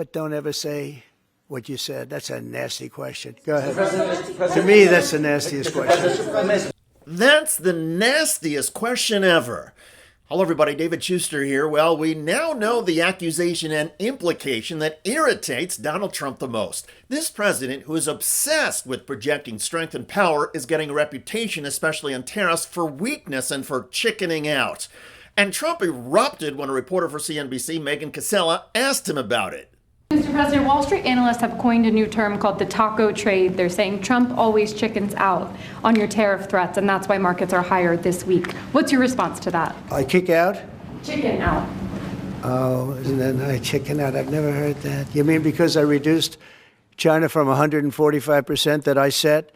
But don't ever say what you said. That's a nasty question. Go ahead. To me, that's the nastiest question. That's the nastiest question ever. Hello everybody, David Shuster here. Well, we now know the accusation and implication that irritates Donald Trump the most. This president, who is obsessed with projecting strength and power, is getting a reputation, especially on tariffs, for weakness and for chickening out. And Trump erupted when a reporter for CNBC, Megan Casella, asked him about it. Mr. President, Wall Street analysts have coined a new term called the taco trade. They're saying Trump always chickens out on your tariff threats, and that's why markets are higher this week. What's your response to that? I kick out? Chicken out. Oh, isn't that nice? Chicken out. I've never heard that. You mean because I reduced China from 145% that I set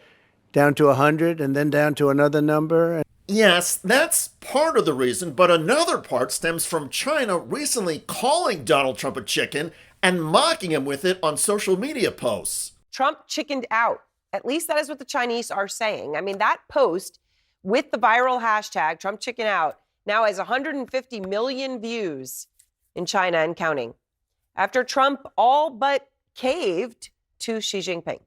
down to 100 and then down to another number? Yes, that's part of the reason, but another part stems from China recently calling Donald Trump a chicken and mocking him with it on social media posts. Trump chickened out. At least that is what the Chinese are saying. I mean, that post with the viral hashtag Trump chicken out now has 150 million views in China and counting, after Trump all but caved to Xi Jinping.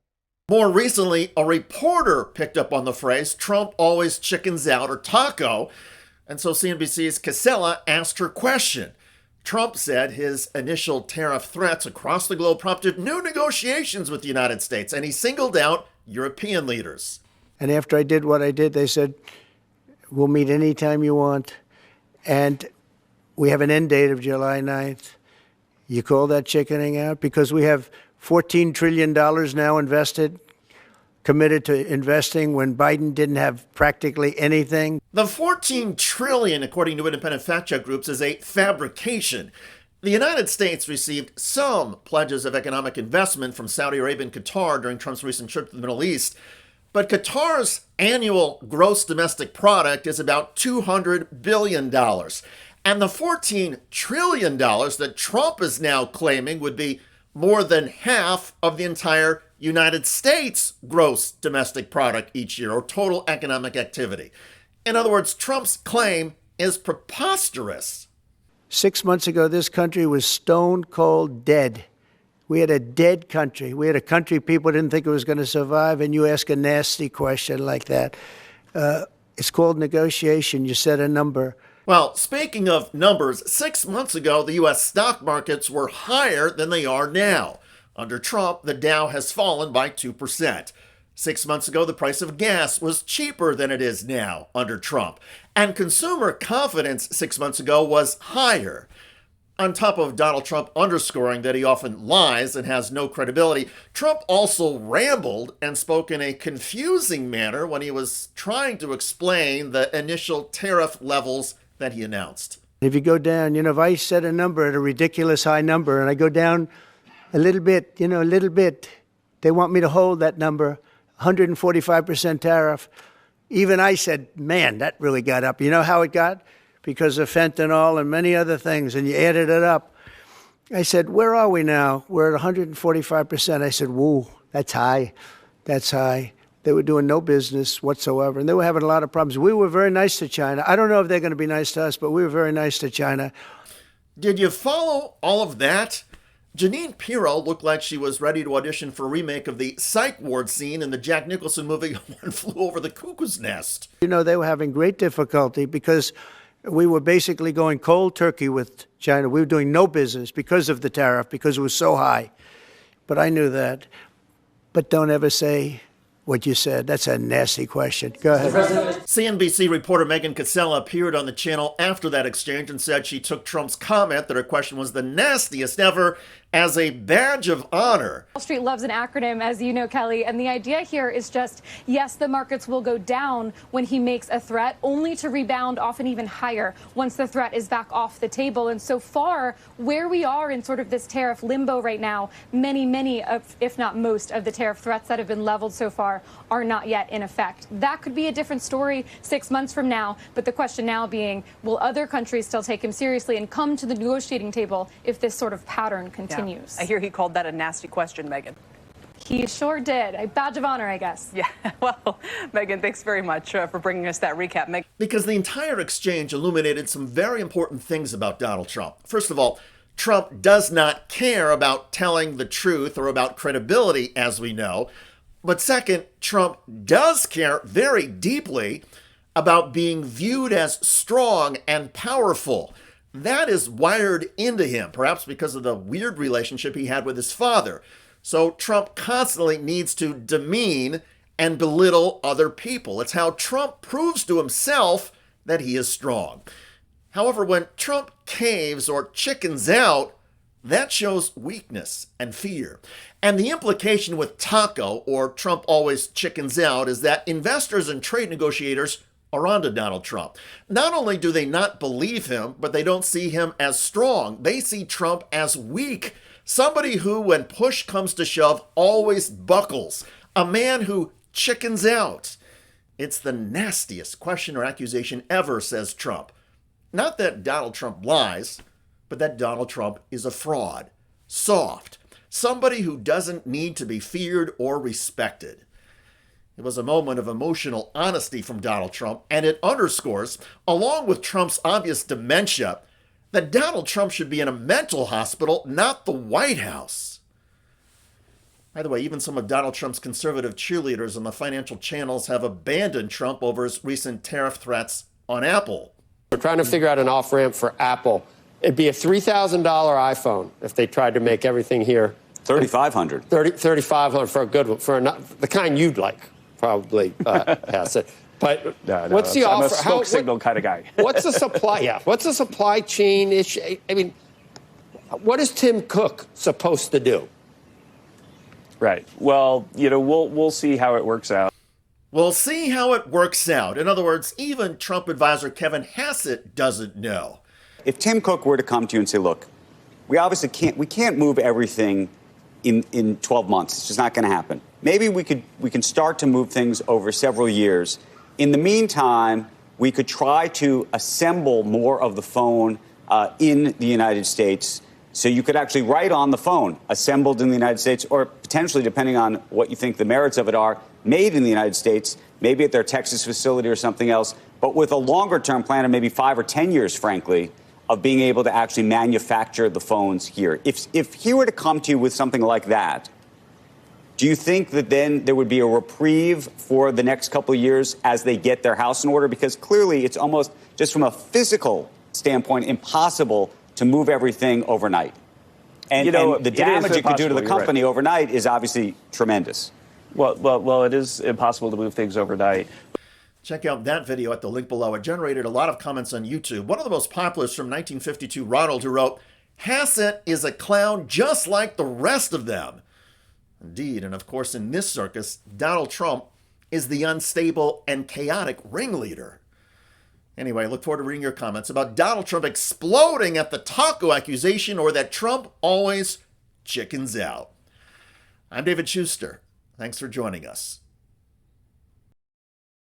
More recently, a reporter picked up on the phrase Trump always chickens out, or taco, and so CNBC's Casella asked her question. Trump said his initial tariff threats across the globe prompted new negotiations with the United States, and he singled out European leaders. And after I did what I did, they said, we'll meet anytime you want. And we have an end date of July 9th. You call that chickening out? Because we have $14 trillion now invested, committed to investing when Biden didn't have practically anything. The $14 trillion, according to independent fact-check groups, is a fabrication. The United States received some pledges of economic investment from Saudi Arabia and Qatar during Trump's recent trip to the Middle East, but Qatar's annual gross domestic product is about $200 billion. And the $14 trillion that Trump is now claiming would be more than half of the entire United States gross domestic product each year, or total economic activity. In other words, Trump's claim is preposterous. 6 months ago, this country was stone cold dead. We had a dead country. We had a country people didn't think it was going to survive, and you ask a nasty question like that. It's called negotiation. You set a number. Well, speaking of numbers, 6 months ago, the U.S. stock markets were higher than they are now. Under Trump, the Dow has fallen by 2%. 6 months ago, the price of gas was cheaper than it is now under Trump. And consumer confidence 6 months ago was higher. On top of Donald Trump underscoring that he often lies and has no credibility, Trump also rambled and spoke in a confusing manner when he was trying to explain the initial tariff levels that he announced. If you go down, if I set a number at a ridiculous high number and I go down a little bit, they want me to hold that number, 145% tariff. Even I said, man, that really got up. You know how it got? Because of fentanyl and many other things, and you added it up. I said, where are we now? We're at 145%. I said, whoa, that's high. That's high. They were doing no business whatsoever, and they were having a lot of problems. We were very nice to China. I don't know if they're going to be nice to us, but we were very nice to China. Did you follow all of that? Jeanine Pirro looked like she was ready to audition for a remake of the psych ward scene in the Jack Nicholson movie One Flew Over the Cuckoo's Nest. They were having great difficulty because we were basically going cold turkey with China. We were doing no business because of the tariff, because it was so high. But I knew that. But don't ever say what you said. That's a nasty question. Go ahead. CNBC reporter Megan Casella appeared on the channel after that exchange and said she took Trump's comment that her question was the nastiest ever as a badge of honor. Wall Street loves an acronym, as you know, Kelly, and the idea here is just, yes, the markets will go down when he makes a threat, only to rebound often even higher once the threat is back off the table. And so far, where we are in sort of this tariff limbo right now, many of, if not most, of the tariff threats that have been leveled so far are not yet in effect. That could be a different story 6 months from now, but the question now being, will other countries still take him seriously and come to the negotiating table if this sort of pattern continues? I hear he called that a nasty question, Megan. He sure did. A badge of honor, I guess. Yeah, well, Megan, thanks very much for bringing us that recap. Because the entire exchange illuminated some very important things about Donald Trump. First of all, Trump does not care about telling the truth or about credibility, as we know. But second, Trump does care very deeply about being viewed as strong and powerful. That is wired into him, perhaps because of the weird relationship he had with his father. So Trump constantly needs to demean and belittle other people. It's how Trump proves to himself that he is strong. However, when Trump caves or chickens out, that shows weakness and fear. And the implication with Taco, or Trump always chickens out, is that investors and trade negotiators are onto Donald Trump. Not only do they not believe him, but they don't see him as strong. They see Trump as weak. Somebody who, when push comes to shove, always buckles. A man who chickens out. It's the nastiest question or accusation ever, says Trump. Not that Donald Trump lies, but that Donald Trump is a fraud, soft, somebody who doesn't need to be feared or respected. It was a moment of emotional honesty from Donald Trump, and it underscores, along with Trump's obvious dementia, that Donald Trump should be in a mental hospital, not the White House. By the way, even some of Donald Trump's conservative cheerleaders on the financial channels have abandoned Trump over his recent tariff threats on Apple. We're trying to figure out an off-ramp for Apple. It'd be a $3,000 iPhone if they tried to make everything here. $3,500. $3,500 for a good one, for the kind you'd like, probably, Hasset. But no, what's the I'm offer? a smoke signal kind of guy. What's the supply? Yeah, what's the supply chain issue? I mean, what is Tim Cook supposed to do? Right. Well, we'll see how it works out. We'll see how it works out. In other words, even Trump advisor Kevin Hasset doesn't know. If Tim Cook were to come to you and say, look, we obviously can't move everything in 12 months. It's just not going to happen. Maybe we can start to move things over several years. In the meantime, we could try to assemble more of the phone in the United States. So you could actually write on the phone, assembled in the United States, or potentially, depending on what you think the merits of it are, made in the United States, maybe at their Texas facility or something else, but with a longer-term plan of maybe 5 or 10 years, frankly, of being able to actually manufacture the phones here. If he were to come to you with something like that, do you think that then there would be a reprieve for the next couple of years as they get their house in order? Because clearly it's almost, just from a physical standpoint, impossible to move everything overnight. And the damage it could do to the company overnight is obviously tremendous. Well, it is impossible to move things overnight. Check out that video at the link below. It generated a lot of comments on YouTube. One of the most popular is from 1952 Ronald, who wrote, "Hasset is a clown just like the rest of them." Indeed, and of course in this circus, Donald Trump is the unstable and chaotic ringleader. Anyway, I look forward to reading your comments about Donald Trump exploding at the taco accusation or that Trump always chickens out. I'm David Shuster. Thanks for joining us.